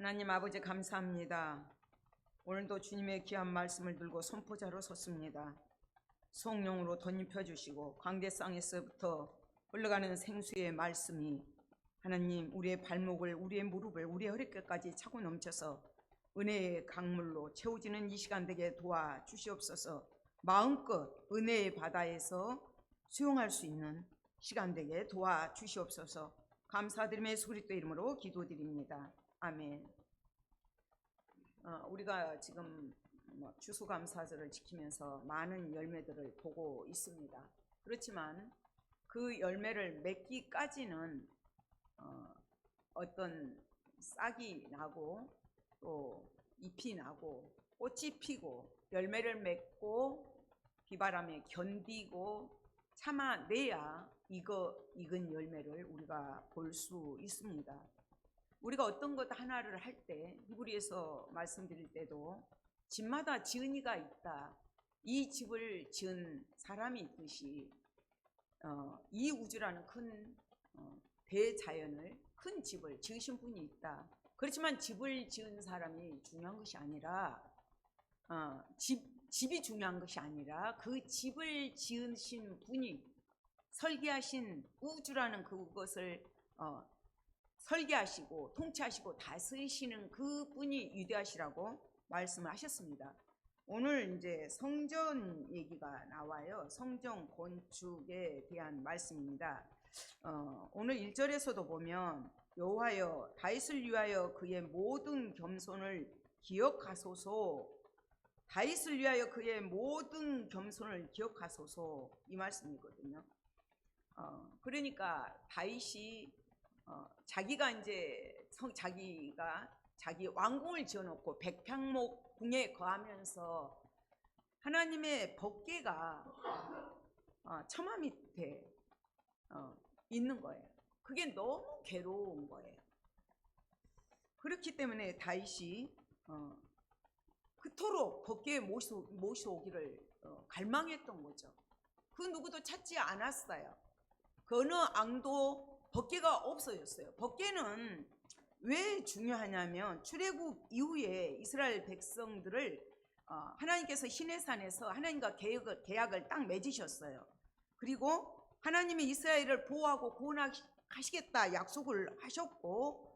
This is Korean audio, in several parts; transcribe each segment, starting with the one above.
하나님 아버지 감사합니다. 오늘도 주님의 귀한 말씀을 들고 선포자로 섰습니다. 성령으로 덧입혀 주시고 광대상에서부터 흘러가는 생수의 말씀이 하나님 우리의 발목을, 우리의 무릎을, 우리의 허리끝까지 차고 넘쳐서 은혜의 강물로 채워지는 이 시간 되게 도와주시옵소서. 마음껏 은혜의 바다에서 수용할 수 있는 시간 되게 도와주시옵소서. 감사드리며 예수 그리스도 이름으로 기도드립니다. 아멘. 우리가 지금 추수감사절을 지키면서 많은 열매들을 보고 있습니다. 그렇지만 그 열매를 맺기까지는 어떤 싹이 나고 또 잎이 나고 꽃이 피고 열매를 맺고 비바람에 견디고 참아내야 익은 열매를 우리가 볼 수 있습니다. 우리가 어떤 것 하나를 할 때 히브리에서 말씀드릴 때도 집마다 지은이가 있다. 이 집을 지은 사람이 있듯이 이 우주라는 큰 대자연을, 큰 집을 지으신 분이 있다. 그렇지만 집을 지은 사람이 중요한 것이 아니라 집이 중요한 것이 아니라 그 집을 지으신 분이 설계하신 우주라는 그것을 설계하시고 통치하시고 다스리시는 그분이 위대하시라고 말씀을 하셨습니다. 오늘 이제 성전 얘기가 나와요. 성전 건축에 대한 말씀입니다. 오늘 1절에서도 보면 여호와여 다윗을 위하여 그의 모든 겸손을 기억하소서, 다윗을 위하여 그의 모든 겸손을 기억하소서, 이 말씀이거든요. 그러니까 다윗이 자기가 자기 왕궁을 지어놓고 백향목 궁에 거하면서 하나님의 법궤가 처마 밑에 있는 거예요. 그게 너무 괴로운 거예요. 그렇기 때문에 다윗이 그토록 법궤에 모셔오기를 갈망했던 거죠. 그 누구도 찾지 않았어요. 그 어느 왕도 법궤가 없어졌어요. 법궤는 왜 중요하냐면 출애굽 이후에 이스라엘 백성들을 하나님께서 시내산에서 하나님과 계약을 딱 맺으셨어요. 그리고 하나님이 이스라엘을 보호하고 구원하시겠다 약속을 하셨고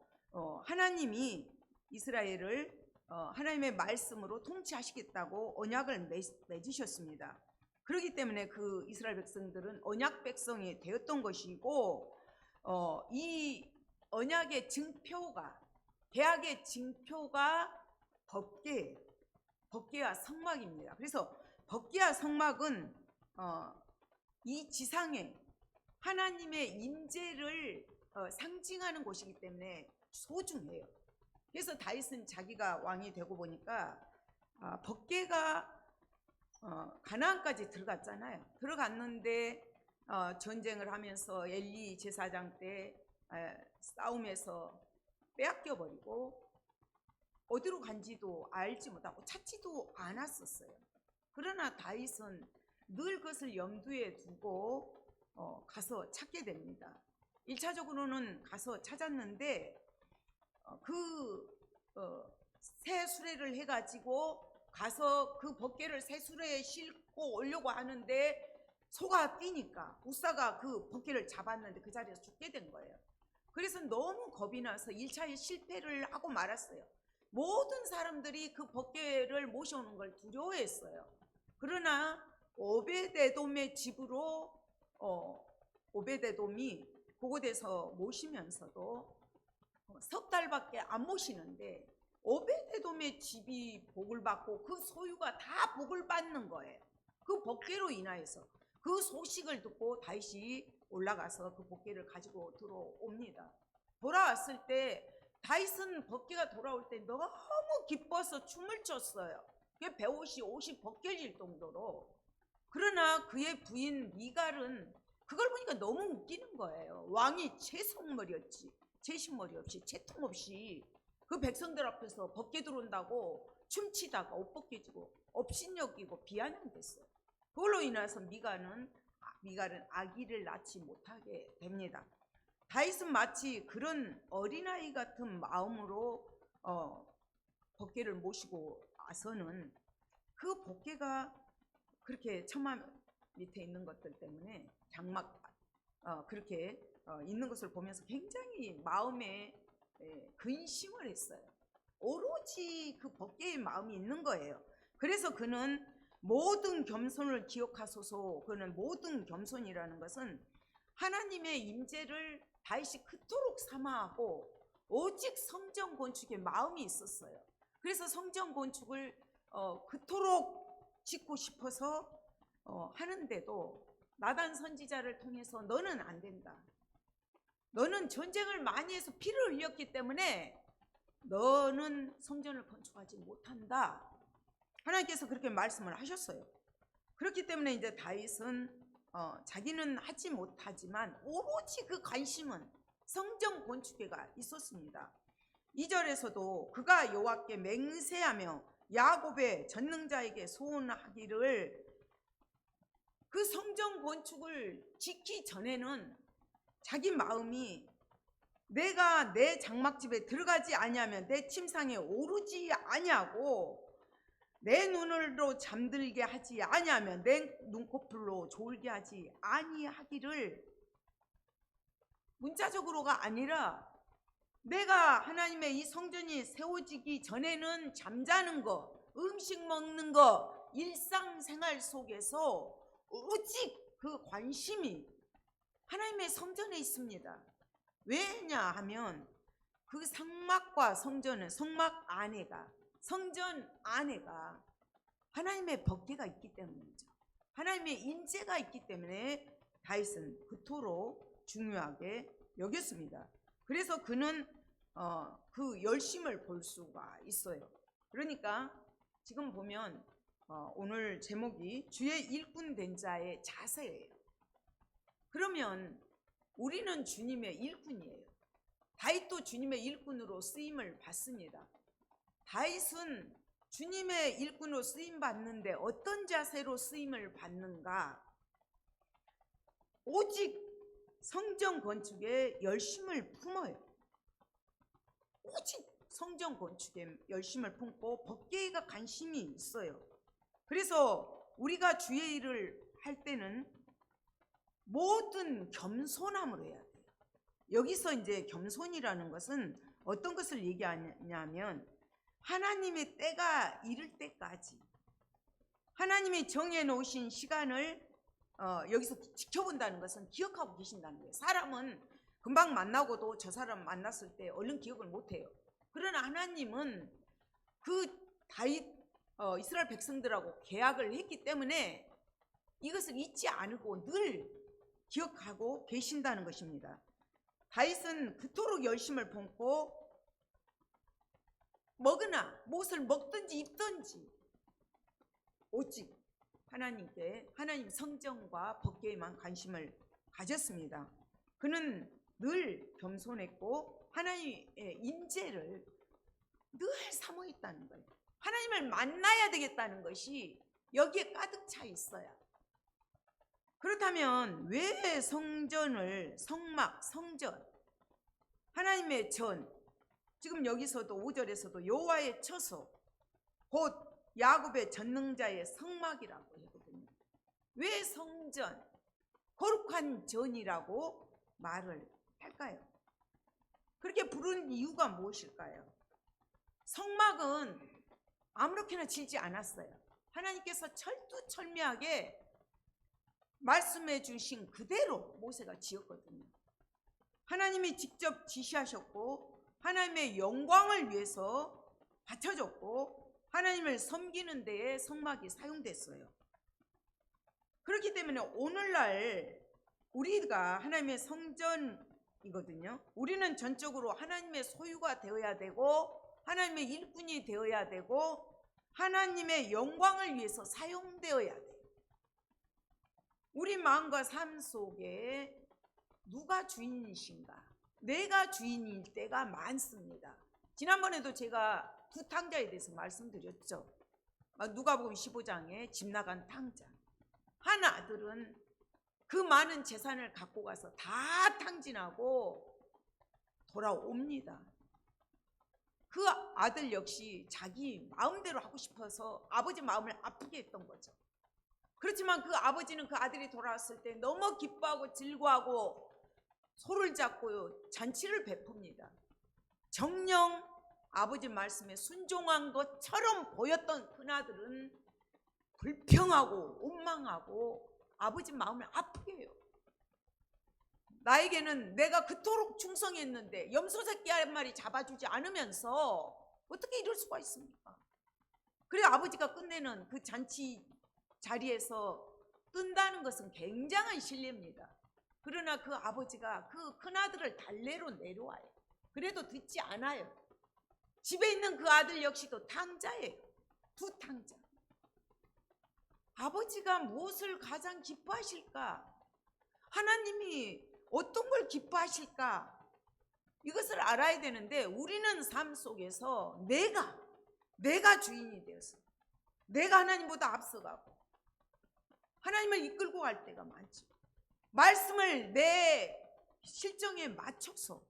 하나님이 이스라엘을 하나님의 말씀으로 통치하시겠다고 언약을 맺으셨습니다. 그렇기 때문에 그 이스라엘 백성들은 언약 백성이 되었던 것이고 이 언약의 증표가, 계약의 증표가 법궤와 성막입니다. 그래서 법궤와 성막은 이 지상에 하나님의 임재를 상징하는 곳이기 때문에 소중해요. 그래서 다윗은 자기가 왕이 되고 보니까 법궤가 가나안까지 들어갔잖아요. 들어갔는데 전쟁을 하면서 엘리 제사장 때 싸움에서 빼앗겨 버리고 어디로 간지도 알지 못하고 찾지도 않았었어요. 그러나 다윗은 늘 그것을 염두에 두고 가서 찾게 됩니다. 1차적으로는 가서 찾았는데 새 수레를 해가지고 가서 그 법궤를 새 수레에 싣고 오려고 하는데 소가 뛰니까 우사가 그 법궤를 잡았는데 그 자리에서 죽게 된 거예요. 그래서 너무 겁이 나서 1차에 실패를 하고 말았어요. 모든 사람들이 그 법궤를 모셔오는 걸 두려워했어요. 그러나 오베데돔의 집으로 오베데돔이 그곳에서 모시면서도 석 달밖에 안 모시는데 오베데돔의 집이 복을 받고 그 소유가 다 복을 받는 거예요. 그 법궤로 인하여서. 그 소식을 듣고 다윗이 올라가서 그 법궤를 가지고 들어옵니다. 돌아왔을 때 다윗은 법궤가 돌아올 때 너무 기뻐서 춤을 췄어요. 그게 배옷이 옷이 벗겨질 정도로. 그러나 그의 부인 미갈은 그걸 보니까 너무 웃기는 거예요. 왕이 채식머리 없이 채통 없이 그 백성들 앞에서 법궤 들어온다고 춤추다가 옷 벗겨지고 업신여기고 비아냥됐어요. 그걸로 인해서 미갈은 아기를 낳지 못하게 됩니다. 다윗은 마치 그런 어린아이 같은 마음으로 법궤를 모시고 와서는 그 법궤가 그렇게 처마 밑에 있는 것들 때문에 장막 그렇게 있는 것을 보면서 굉장히 마음에 근심을 했어요. 오로지 그 법궤의 마음이 있는 거예요. 그래서 그는 모든 겸손을 기억하소서. 그는 모든 겸손이라는 것은 하나님의 임재를 다윗이 그토록 사모하고 오직 성전 건축에 마음이 있었어요. 그래서 성전 건축을 그토록 짓고 싶어서 하는데도 나단 선지자를 통해서 너는 안 된다. 너는 전쟁을 많이 해서 피를 흘렸기 때문에 너는 성전을 건축하지 못한다. 하나님께서 그렇게 말씀을 하셨어요. 그렇기 때문에 이제 다윗은 자기는 하지 못하지만 오로지 그 관심은 성전 건축에가 있었습니다. 2절에서도 그가 여호와께 맹세하며 야곱의 전능자에게 소원하기를, 그 성전 건축을 짓기 전에는 자기 마음이 내가 내 장막집에 들어가지 아니하면 내 침상에 오르지 아니하고 내 눈으로 잠들게 하지 아니하면 내 눈꺼풀로 졸게 하지 아니하기를, 문자적으로가 아니라 내가 하나님의 이 성전이 세워지기 전에는 잠자는 거, 음식 먹는 거, 일상생활 속에서 오직 그 관심이 하나님의 성전에 있습니다. 왜냐하면 그 성막과 성전은 성막 안에가, 성전 안에가 하나님의 법궤가 있기 때문이죠. 하나님의 임재가 있기 때문에 다윗은 그토록 중요하게 여겼습니다. 그래서 그는 그 열심을 볼 수가 있어요. 그러니까 지금 보면 오늘 제목이 주의 일꾼 된 자의 자세예요. 그러면 우리는 주님의 일꾼이에요. 다윗도 주님의 일꾼으로 쓰임을 받습니다. 다윗은 주님의 일꾼으로 쓰임 받는데 어떤 자세로 쓰임을 받는가? 오직 성전 건축에 열심을 품어요. 오직 성전 건축에 열심을 품고 법궤가 관심이 있어요. 그래서 우리가 주의 일을 할 때는 모든 겸손함으로 해야 돼요. 여기서 이제 겸손이라는 것은 어떤 것을 얘기하냐면 하나님의 때가 이를 때까지 하나님이 정해 놓으신 시간을 여기서 지켜본다는 것은 기억하고 계신다는 거예요. 사람은 금방 만나고도 저 사람 만났을 때 얼른 기억을 못해요. 그러나 하나님은 그 다윗 이스라엘 백성들하고 계약을 했기 때문에 이것을 잊지 않고 늘 기억하고 계신다는 것입니다. 다윗은 그토록 열심을 품고 먹으나 무엇을 먹든지 입든지 오직 하나님께, 하나님 성전과 법궤에만 관심을 가졌습니다. 그는 늘 겸손했고 하나님의 임재를 늘 사모했다는 거예요. 하나님을 만나야 되겠다는 것이 여기에 가득 차 있어요. 그렇다면 왜 성전을, 성막, 성전, 하나님의 전, 지금 여기서도 5절에서도 여호와의 처소, 곧 야곱의 전능자의 성막이라고 하거든요. 왜 성전, 거룩한 전이라고 말을 할까요? 그렇게 부르는 이유가 무엇일까요? 성막은 아무렇게나 지지 않았어요. 하나님께서 철두철미하게 말씀해 주신 그대로 모세가 지었거든요. 하나님이 직접 지시하셨고 하나님의 영광을 위해서 바쳐졌고 하나님을 섬기는 데에 성막이 사용됐어요. 그렇기 때문에 오늘날 우리가 하나님의 성전이거든요. 우리는 전적으로 하나님의 소유가 되어야 되고 하나님의 일꾼이 되어야 되고 하나님의 영광을 위해서 사용되어야 돼요. 우리 마음과 삶 속에 누가 주인이신가? 내가 주인일 때가 많습니다. 지난번에도 제가 두 탕자에 대해서 말씀드렸죠. 누가복음 15장에 집 나간 탕자. 한 아들은 그 많은 재산을 갖고 가서 다 탕진하고 돌아옵니다. 그 아들 역시 자기 마음대로 하고 싶어서 아버지 마음을 아프게 했던 거죠. 그렇지만 그 아버지는 그 아들이 돌아왔을 때 너무 기뻐하고 즐거워하고 손을 잡고 잔치를 베풉니다. 정녕 아버지 말씀에 순종한 것처럼 보였던 큰아들은 불평하고 원망하고 아버지 마음을 아프게 해요. 나에게는 내가 그토록 충성했는데 염소 새끼 한 마리 잡아주지 않으면서 어떻게 이럴 수가 있습니까? 그래 아버지가 끝내는 그 잔치 자리에서 뜬다는 것은 굉장한 신뢰입니다. 그러나 그 아버지가 그 큰아들을 달래로 내려와요. 그래도 듣지 않아요. 집에 있는 그 아들 역시도 탕자예요. 두 탕자. 아버지가 무엇을 가장 기뻐하실까? 하나님이 어떤 걸 기뻐하실까? 이것을 알아야 되는데 우리는 삶 속에서 내가 주인이 되어서 내가 하나님보다 앞서가고 하나님을 이끌고 갈 때가 많죠. 말씀을 내 실정에 맞춰서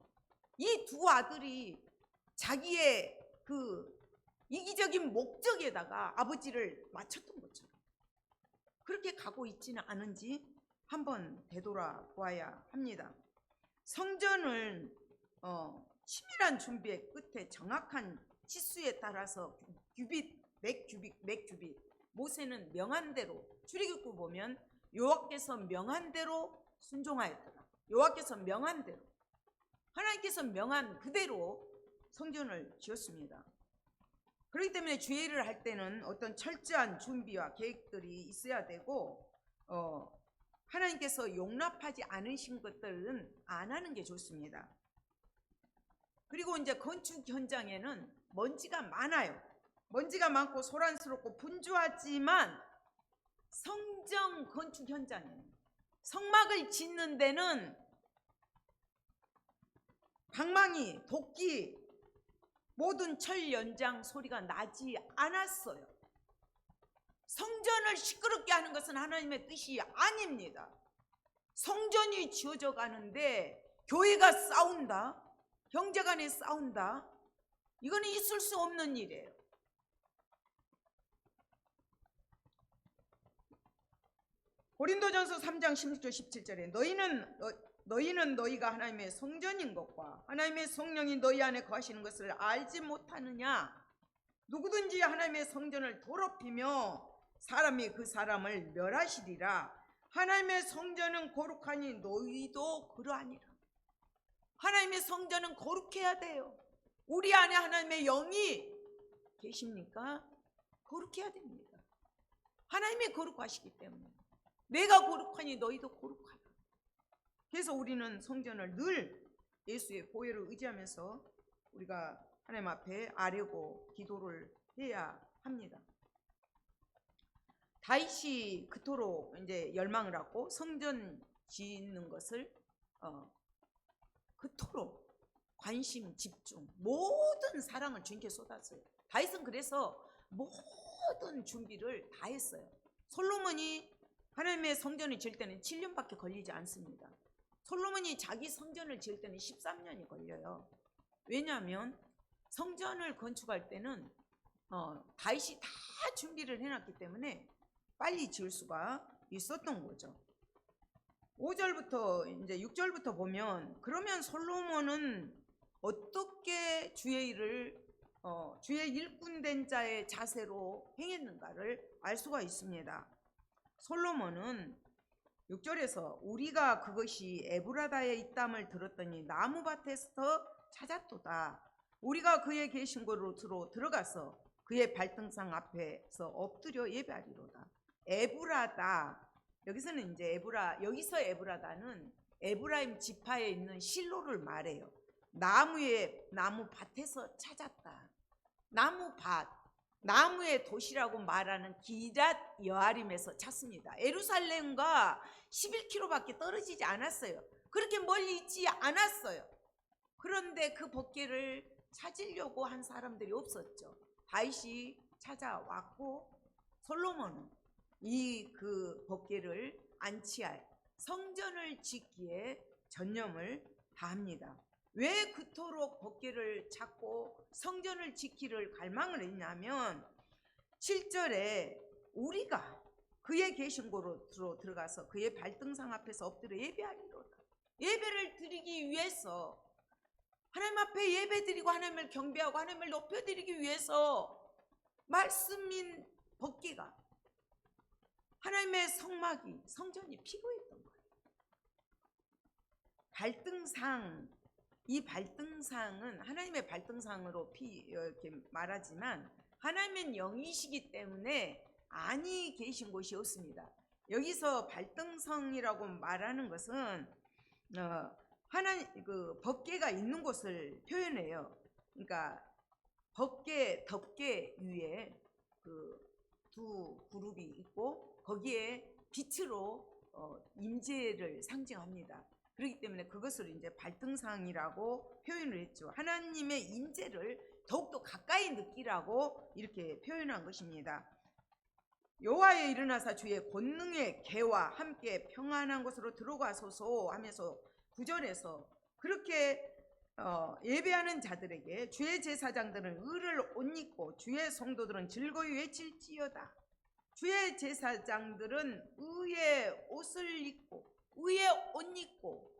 이 두 아들이 자기의 그 이기적인 목적에다가 아버지를 맞췄던 것처럼 그렇게 가고 있지는 않은지 한번 되돌아보아야 합니다. 성전을 치밀한 준비의 끝에 정확한 치수에 따라서 몇 규빗 모세는 명한 대로 출애굽기 보면 여호와께서 명한 대로 순종하였더라. 여호와께서 명한 대로 하나님께서 명한 그대로 성전을 지었습니다. 그렇기 때문에 주일을 할 때는 어떤 철저한 준비와 계획들이 있어야 되고 하나님께서 용납하지 않으신 것들은 안 하는 게 좋습니다. 그리고 이제 건축 현장에는 먼지가 많아요. 먼지가 많고 소란스럽고 분주하지만 성전 건축 현장에는 성막을 짓는 데는 방망이, 도끼, 모든 철 연장 소리가 나지 않았어요. 성전을 시끄럽게 하는 것은 하나님의 뜻이 아닙니다. 성전이 지어져 가는데 교회가 싸운다, 형제간에 싸운다, 이거는 있을 수 없는 일이에요. 고린도전서 3장 16절 17절에 너희는 너희가 하나님의 성전인 것과 하나님의 성령이 너희 안에 거하시는 것을 알지 못하느냐? 누구든지 하나님의 성전을 더럽히며 사람이 그 사람을 멸하시리라. 하나님의 성전은 거룩하니 너희도 그러하니라. 하나님의 성전은 거룩해야 돼요. 우리 안에 하나님의 영이 계십니까? 거룩해야 됩니다. 하나님이 거룩하시기 때문에 내가 거룩하니 너희도 거룩하라. 그래서 우리는 성전을 늘 예수의 보혈을 의지하면서 우리가 하나님 앞에 아뢰고 기도를 해야 합니다. 다윗이 그토록 이제 열망을 하고 성전 짓는 것을 그토록 관심, 집중, 모든 사랑을 주님께 쏟았어요. 다윗은 그래서 모든 준비를 다 했어요. 솔로몬이 하나님의 성전을 지을 때는 7년밖에 걸리지 않습니다. 솔로몬이 자기 성전을 지을 때는 13년이 걸려요. 왜냐하면 성전을 건축할 때는 다윗이 다 준비를 해놨기 때문에 빨리 지을 수가 있었던 거죠. 5절부터 이제 6절부터 보면 그러면 솔로몬은 어떻게 주의 일을 주의 일꾼된 자의 자세로 행했는가를 알 수가 있습니다. 솔로몬은 6절에서 우리가 그것이 에브라다에 있담을 들었더니 나무밭에서 찾았도다. 우리가 그의 계신 곳으로 들어가서 그의 발등상 앞에서 엎드려 예배하리로다. 에브라다, 여기서는 이제 여기서 에브라다는 에브라임 지파에 있는 실로를 말해요. 나무밭에서 찾았다. 나무의 도시라고 말하는 기랏 여아림에서 찾습니다. 예루살렘과 11km밖에 떨어지지 않았어요. 그렇게 멀리 있지 않았어요. 그런데 그 법궤를 찾으려고 한 사람들이 없었죠. 다윗이 찾아왔고 솔로몬은 그 법궤를 안치할 성전을 짓기에 전념을 다합니다. 왜 그토록 법궤를 찾고 성전을 지키를 갈망을 했냐면 7절에 우리가 그의 계신 곳으로 들어가서 그의 발등상 앞에서 엎드려 예배하리로다. 예배를 드리기 위해서, 하나님 앞에 예배 드리고 하나님을 경배하고 하나님을 높여드리기 위해서 말씀인 법궤가, 하나님의 성막이, 성전이 필요했던 거예요. 발등상, 이 발등상은 하나님의 발등상으로 이렇게 말하지만 하나님은 영이시기 때문에 안이 계신 곳이 없습니다. 여기서 발등성이라고 말하는 것은 하나님 그 법궤가 있는 곳을 표현해요. 그러니까 법궤, 덮개 위에 그 두 그룹이 있고 거기에 빛으로 임재를 상징합니다. 그렇기 때문에 그것을 이제 발등상이라고 표현을 했죠. 하나님의 임재를 더욱더 가까이 느끼라고 이렇게 표현한 것입니다. 여호와여 일어나사 주의 권능의 개와 함께 평안한 곳으로 들어가소서 하면서 9절에서 그렇게 예배하는 자들에게 주의 제사장들은 의를 옷 입고 주의 성도들은 즐거이 외칠지어다. 주의 제사장들은 의의 옷을 입고 의의 옷 입고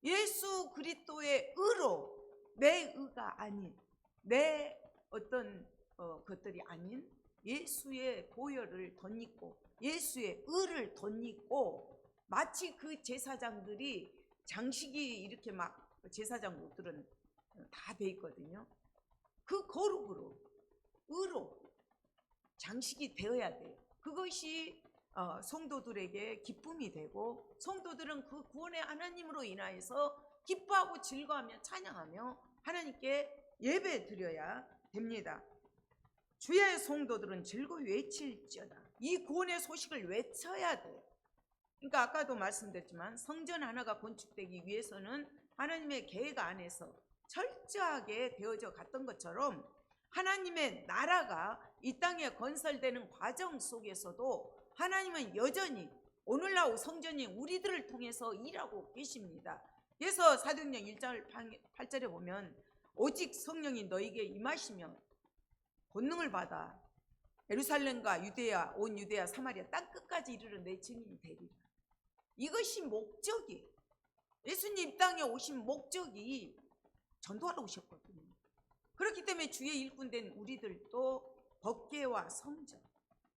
예수 그리스도의 의로, 내 의가 아닌, 내 어떤 것들이 아닌 예수의 보혈을 덧입고 예수의 의를 덧입고, 마치 그 제사장들이 장식이 이렇게 막 제사장 옷들은 다 돼 있거든요. 그 거룩으로, 의로 장식이 되어야 돼요. 그것이 성도들에게 기쁨이 되고 성도들은 그 구원의 하나님으로 인하여서 기뻐하고 즐거워하며 찬양하며 하나님께 예배 드려야 됩니다. 주의 성도들은 즐거이 외칠지어다. 이 구원의 소식을 외쳐야 돼요. 그러니까 아까도 말씀드렸지만 성전 하나가 건축되기 위해서는 하나님의 계획 안에서 철저하게 되어져 갔던 것처럼 하나님의 나라가 이 땅에 건설되는 과정 속에서도 하나님은 여전히 오늘날 성전이 우리들을 통해서 일하고 계십니다. 그래서 사도행전 1장 8절에 보면 오직 성령이 너에게 임하시면 권능을 받아 예루살렘과 유대야, 온 유대야, 사마리아 땅 끝까지 이르러 내 증인이 되리라. 이것이 목적이, 예수님 땅에 오신 목적이 전도하러 오셨거든요. 그렇기 때문에 주의 일꾼된 우리들도 법궤와 성전,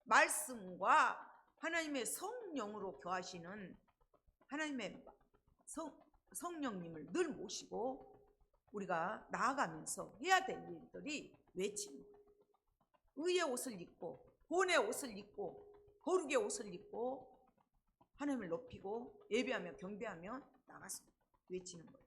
말씀과 하나님의 성령으로 교하시는 하나님의 성령님을 늘 모시고 우리가 나아가면서 해야 될 일들이 외치는 거예요. 의의 옷을 입고 구원의 옷을 입고 거룩의 옷을 입고 하나님을 높이고 예배하며 경배하며 나가서 외치는 거예요.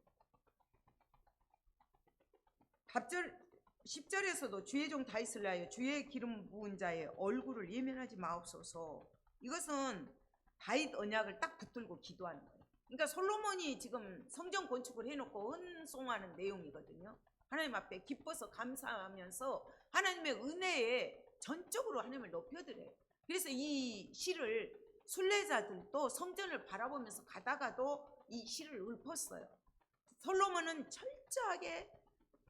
10절에서도 주의 종 다윗을 위하여 주의 기름 부은 자의 얼굴을 예면하지 마옵소서. 이것은 다윗 언약을 딱 붙들고 기도하는 거예요. 그러니까 솔로몬이 지금 성전 건축을 해놓고 헌송하는 내용이거든요. 하나님 앞에 기뻐서 감사하면서 하나님의 은혜에 전적으로 하나님을 높여드려요. 그래서 이 시를 순례자들도 성전을 바라보면서 가다가도 이 시를 읊었어요. 솔로몬은 철저하게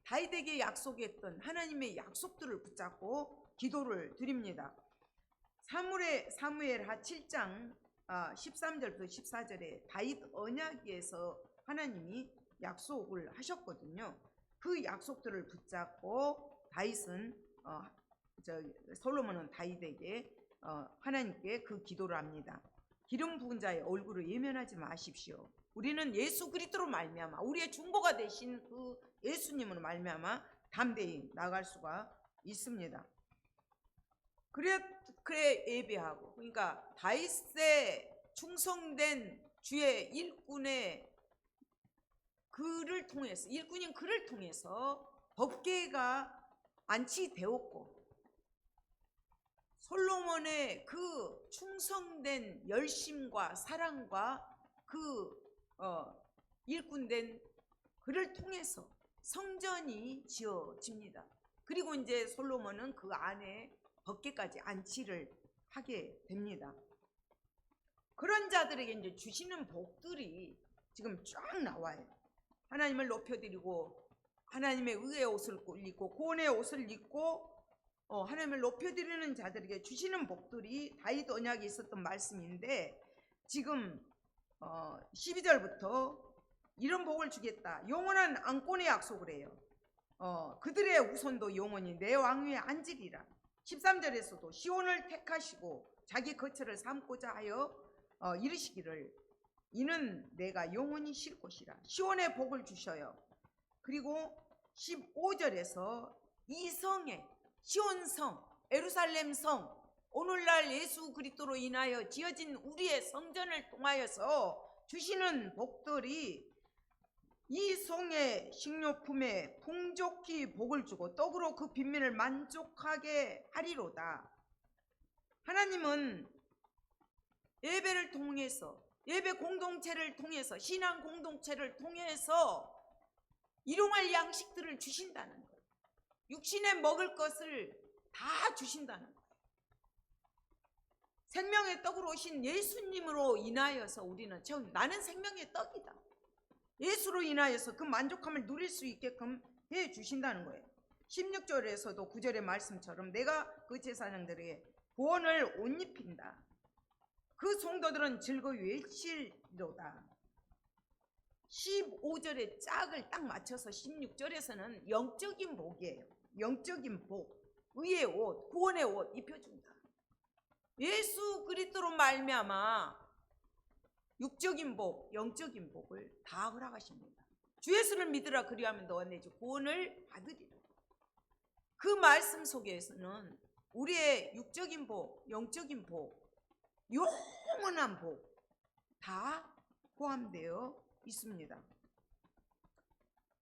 다윗에게 약속했던 하나님의 약속들을 붙잡고 기도를 드립니다. 사무엘하 7장 13절부터 14절에 다윗 언약에서 하나님이 약속을 하셨거든요. 그 약속들을 붙잡고 다윗은 솔로몬은 다윗에게 하나님께 그 기도를 합니다. 기름 부은 자의 얼굴을 예면하지 마십시오. 우리는 예수 그리스도로 말미암아 우리의 중보가 되신 그 예수님으로 말미암아 담대히 나갈 수가 있습니다. 그래 예배하고, 그러니까 다윗의 충성된 주의 일꾼의 그를 통해서, 일꾼인 그를 통해서 법궤가 안치되었고 솔로몬의 그 충성된 열심과 사랑과 그 일꾼된 그를 통해서 성전이 지어집니다. 그리고 이제 솔로몬은 그 안에 법궤까지 안치를 하게 됩니다. 그런 자들에게 이제 주시는 복들이 지금 쫙 나와요. 하나님을 높여드리고 하나님의 의의 옷을 입고 구원의 옷을 입고 하나님을 높여드리는 자들에게 주시는 복들이 다윗 언약에 있었던 말씀인데, 지금 12절부터 이런 복을 주겠다, 영원한 안권의 약속을 해요. 그들의 우선도 영원히 내 왕위에 앉으리라. 13절에서도 시온을 택하시고 자기 거처를 삼고자 하여 이르시기를 이는 내가 영원히 쉴 곳이라. 시온의 복을 주셔요. 그리고 15절에서 이 성에, 시온성, 예루살렘 성, 오늘날 예수 그리스도로 인하여 지어진 우리의 성전을 통하여서 주시는 복들이 이 성의 식료품에 풍족히 복을 주고 떡으로 그 빈민을 만족하게 하리로다. 하나님은 예배를 통해서, 예배 공동체를 통해서, 신앙 공동체를 통해서 일용할 양식들을 주신다는 거예요. 육신에 먹을 것을 다 주신다는 거예요. 생명의 떡으로 오신 예수님으로 인하여서 우리는 처음 나는 생명의 떡이다, 예수로 인하여서 그 만족함을 누릴 수 있게끔 해 주신다는 거예요. 16절에서도 9절의 말씀처럼 내가 그 제사장들에게 구원을 옷 입힌다. 그 성도들은 즐거이 외칠리로다. 15절의 짝을 딱 맞춰서 16절에서는 영적인 복이에요. 영적인 복, 의의 옷, 구원의 옷 입혀준다. 예수 그리스도로 말미암아 육적인 복, 영적인 복을 다 허락하십니다. 주 예수를 믿으라 그리하면 너와 내 주 구원을 받으리라. 그 말씀 속에서는 우리의 육적인 복, 영적인 복, 영원한 복 다 포함되어 있습니다.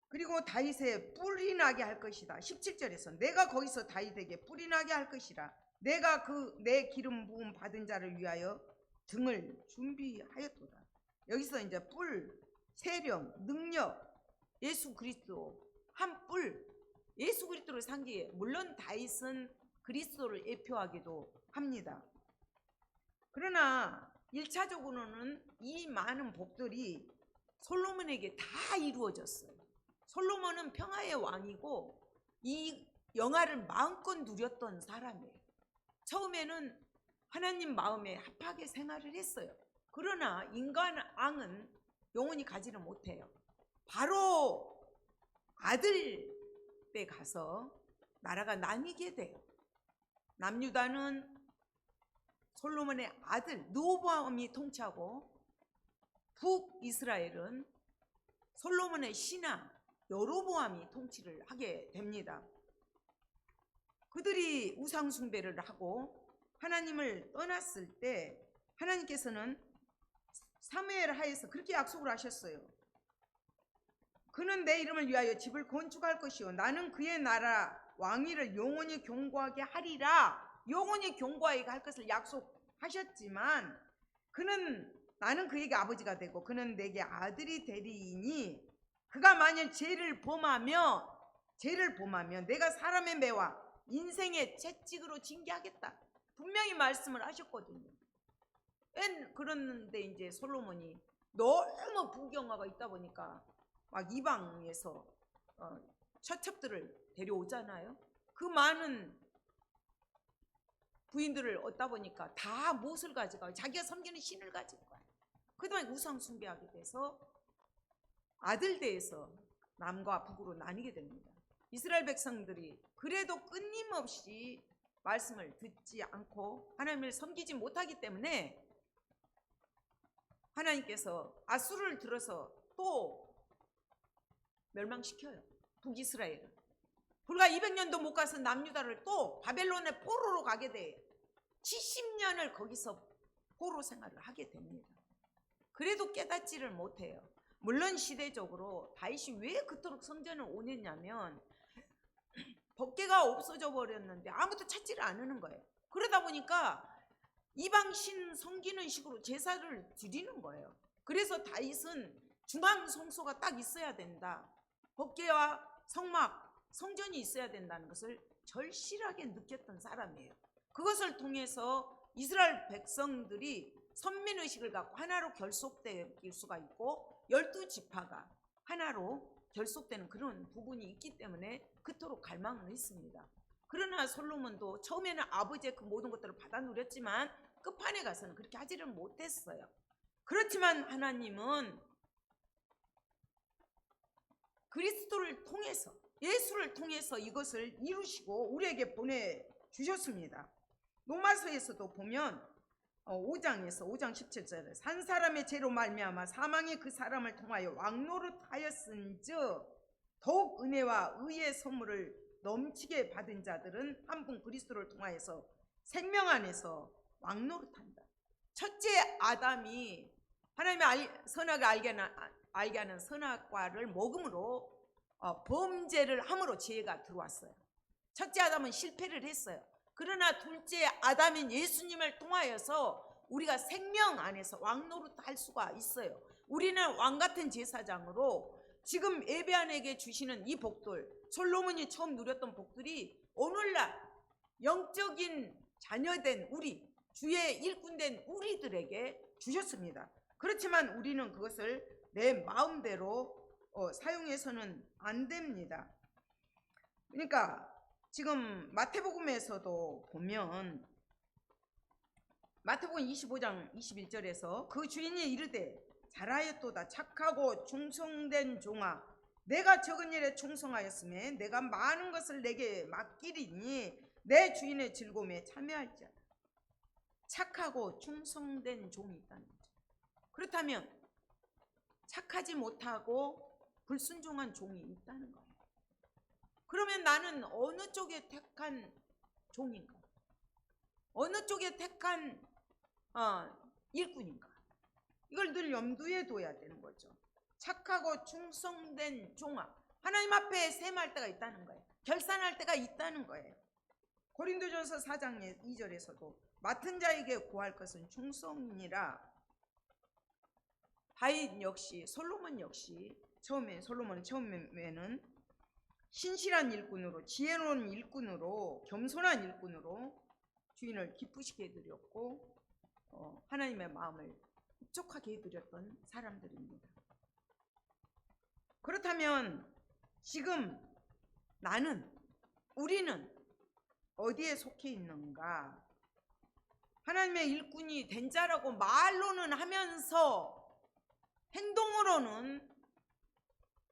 그리고 다윗의 뿔이 나게 할 것이다. 17절에서 내가 거기서 다윗에게 뿔이 나게 할 것이라. 내가 그 내 기름 부음 받은 자를 위하여 등을 준비하였도다. 여기서 이제 뿔, 세령, 능력, 예수 그리스도 한 뿔, 예수 그리스도를 상기해. 물론 다윗은 그리스도를 예표하기도 합니다. 그러나 1차적으로는 이 많은 복들이 솔로몬에게 다 이루어졌어요. 솔로몬은 평화의 왕이고 이 영화를 마음껏 누렸던 사람이에요. 처음에는 하나님 마음에 합하게 생활을 했어요. 그러나 인간 왕은 영원히 가지는 못해요. 바로 아들 때 가서 나라가 나뉘게 돼요. 남유다는 솔로몬의 아들 르호보암이 통치하고, 북이스라엘은 솔로몬의 신하 여로보암이 통치를 하게 됩니다. 그들이 우상 숭배를 하고 하나님을 떠났을 때 하나님께서는 사무엘 하에서 그렇게 약속을 하셨어요. 그는 내 이름을 위하여 집을 건축할 것이요 나는 그의 나라 왕위를 영원히 견고하게 하리라. 영원히 견고하게 할 것을 약속하셨지만 나는 그에게 아버지가 되고 그는 내게 아들이 되리니 그가 만일 죄를 범하면 내가 사람의 매와 인생의 채찍으로 징계하겠다. 분명히 말씀을 하셨거든요. 그런데 이제 솔로몬이 너무 부경화가 있다 보니까 막 이방에서 처첩들을 데려오잖아요. 그 많은 부인들을 얻다 보니까 다 무엇을 가져가요? 자기가 섬기는 신을 가지고 가요. 그동안 우상 숭배하게 돼서 아들 대에서 남과 북으로 나뉘게 됩니다. 이스라엘 백성들이 그래도 끊임없이 말씀을 듣지 않고 하나님을 섬기지 못하기 때문에 하나님께서 아수르를 들어서 또 멸망시켜요. 북이스라엘을. 불과 200년도 못 가서 남유다를 또 바벨론의 포로로 가게 돼. 70년을 거기서 포로 생활을 하게 됩니다. 그래도 깨닫지를 못해요. 물론 시대적으로 다윗이 왜 그토록 성전을 오냈냐면 법궤가 없어져 버렸는데 아무도 찾지를 않는 거예요. 그러다 보니까 이방신 섬기는 식으로 제사를 드리는 거예요. 그래서 다윗은 중앙 성소가 딱 있어야 된다. 법궤와 성막, 성전이 있어야 된다는 것을 절실하게 느꼈던 사람이에요. 그것을 통해서 이스라엘 백성들이 선민의식을 갖고 하나로 결속될 수가 있고 12지파가 하나로 결속되는 그런 부분이 있기 때문에 그토록 갈망을 했습니다. 그러나 솔로몬도 처음에는 아버지의 그 모든 것들을 받아 누렸지만 끝판에 가서는 그렇게 하지를 못했어요. 그렇지만 하나님은 그리스도를 통해서, 예수를 통해서 이것을 이루시고 우리에게 보내주셨습니다. 로마서에서도 보면 5장 17절에 산 사람의 죄로 말미암아 사망이 그 사람을 통하여 왕노릇하였은즉 더욱 은혜와 의의 선물을 넘치게 받은 자들은 한 분 그리스도를 통하여서 생명 안에서 왕노릇한다. 첫째 아담이 하나님의 선악을 알게 하는 선악과를 먹음으로 범죄를 함으로 죄가 들어왔어요. 첫째 아담은 실패를 했어요. 그러나 둘째 아담인 예수님을 통하여서 우리가 생명 안에서 왕노릇할 수가 있어요. 우리는 왕같은 제사장으로 지금 예배한에게 주시는 이 복들, 솔로몬이 처음 누렸던 복들이 오늘날 영적인 자녀된 우리, 주의 일꾼된 우리들에게 주셨습니다. 그렇지만 우리는 그것을 내 마음대로 사용해서는 안 됩니다. 그러니까 지금 마태복음에서도 보면 마태복음 25장 21절에서 그 주인이 이르되 잘하였도다 착하고 충성된 종아 내가 적은 일에 충성하였으면 내가 많은 것을 내게 맡기리니 내 주인의 즐거움에 참여할지어다. 착하고 충성된 종이 있다는 거죠. 그렇다면 착하지 못하고 불순종한 종이 있다는 거예요. 그러면 나는 어느 쪽에 택한 종인가? 어느 쪽에 택한 일꾼인가? 이걸 늘 염두에 둬야 되는 거죠. 착하고 충성된 종아, 하나님 앞에 셈할 때가 있다는 거예요. 결산할 때가 있다는 거예요. 고린도전서 4장 2절에서도 맡은 자에게 구할 것은 충성이니라. 다윗 역시, 솔로몬 역시 솔로몬은 처음에는 신실한 일꾼으로, 지혜로운 일꾼으로, 겸손한 일꾼으로 주인을 기쁘시게 해드렸고 하나님의 마음을 흡족하게 해드렸던 사람들입니다. 그렇다면 지금 우리는 어디에 속해 있는가? 하나님의 일꾼이 된 자라고 말로는 하면서 행동으로는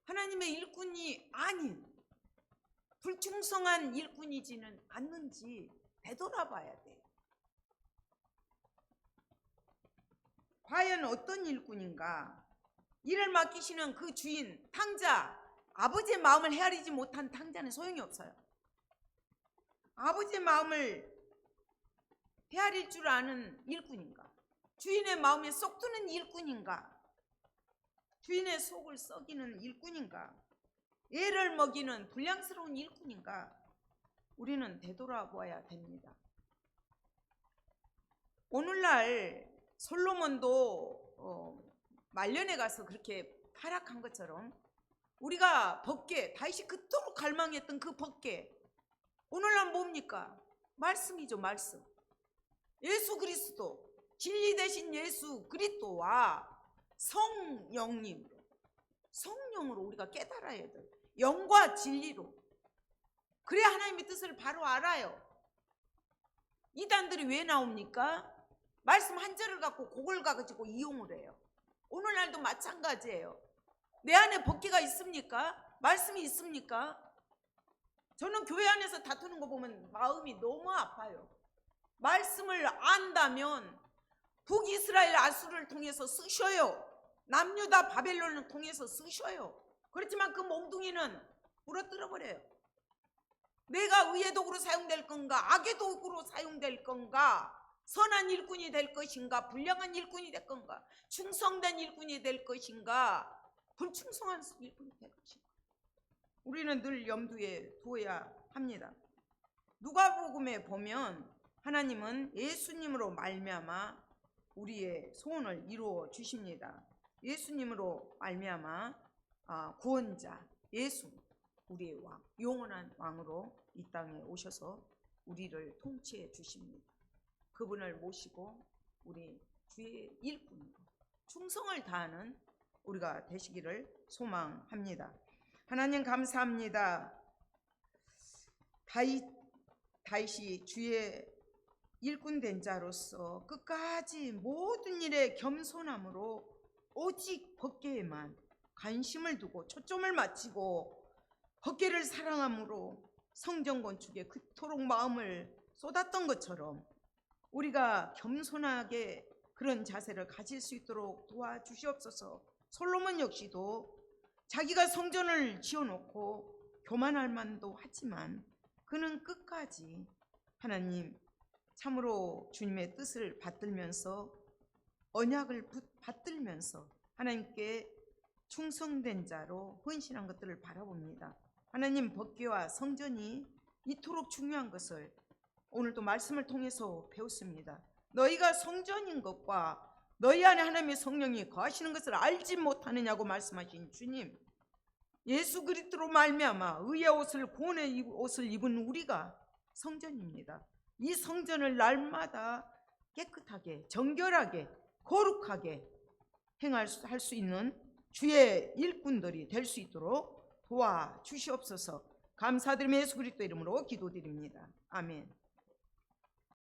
하나님의 일꾼이 아닌 불충성한 일꾼이지는 않는지 되돌아봐야 돼요. 과연 어떤 일꾼인가? 일을 맡기시는 그 주인, 탕자, 아버지의 마음을 헤아리지 못한 탕자는 소용이 없어요. 아버지의 마음을 헤아릴 줄 아는 일꾼인가? 주인의 마음에 쏙 드는 일꾼인가? 주인의 속을 썩이는 일꾼인가? 애를 먹이는 불량스러운 일꾼인가? 우리는 되돌아봐야 됩니다. 오늘날 솔로몬도 말년에 가서 그렇게 타락한 것처럼 우리가 다윗이 그토록 갈망했던 그 법궤, 오늘날 뭡니까? 말씀이죠. 말씀. 예수 그리스도, 진리 되신 예수 그리스도와 성령으로 우리가 깨달아야 돼요. 영과 진리로. 그래야 하나님의 뜻을 바로 알아요. 이단들이 왜 나옵니까? 말씀 한 절을 갖고 그걸 가지고 이용을 해요. 오늘날도 마찬가지예요. 내 안에 법궤가 있습니까? 말씀이 있습니까? 저는 교회 안에서 다투는 거 보면 마음이 너무 아파요. 말씀을 안다면 북이스라엘 아수르를 통해서 쓰셔요. 남유다 바벨론을 통해서 쓰셔요. 그렇지만 그 몽둥이는 부러뜨려 버려요. 내가 의의 도구로 사용될 건가, 악의 도구로 사용될 건가, 선한 일꾼이 될 것인가, 불량한 일꾼이 될 건가, 충성된 일꾼이 될 것인가, 불충성한 일꾼이 될 것인가. 우리는 늘 염두에 두어야 합니다. 누가복음에 보면 하나님은 예수님으로 말미암아 우리의 소원을 이루어 주십니다. 예수님으로 말미암아 구원자 예수, 우리의 왕, 영원한 왕으로 이 땅에 오셔서 우리를 통치해 주십니다. 그분을 모시고 우리 주의 일꾼으로 충성을 다하는 우리가 되시기를 소망합니다. 하나님 감사합니다. 다윗이 주의 일꾼 된 자로서 끝까지 모든 일에 겸손함으로 오직 법궤에만 관심을 두고 초점을 맞추고 법궤를 사랑함으로 성전 건축에 그토록 마음을 쏟았던 것처럼 우리가 겸손하게 그런 자세를 가질 수 있도록 도와주시옵소서. 솔로몬 역시도 자기가 성전을 지어놓고 교만할 만도 하지만 그는 끝까지 하나님 참으로 주님의 뜻을 받들면서 언약을 받들면서 하나님께 충성된 자로 헌신한 것들을 바라봅니다. 하나님 법궤와 성전이 이토록 중요한 것을 오늘도 말씀을 통해서 배웠습니다. 너희가 성전인 것과 너희 안에 하나님의 성령이 거하시는 것을 알지 못하느냐고 말씀하신 주님, 예수 그리스도로 말미암아 의의 옷을 구원의 옷을 입은 우리가 성전입니다. 이 성전을 날마다 깨끗하게 정결하게 거룩하게 행할 수 있는 주의 일꾼들이 될 수 있도록 도와주시옵소서. 감사드리며 예수 그리스도 이름으로 기도드립니다. 아멘.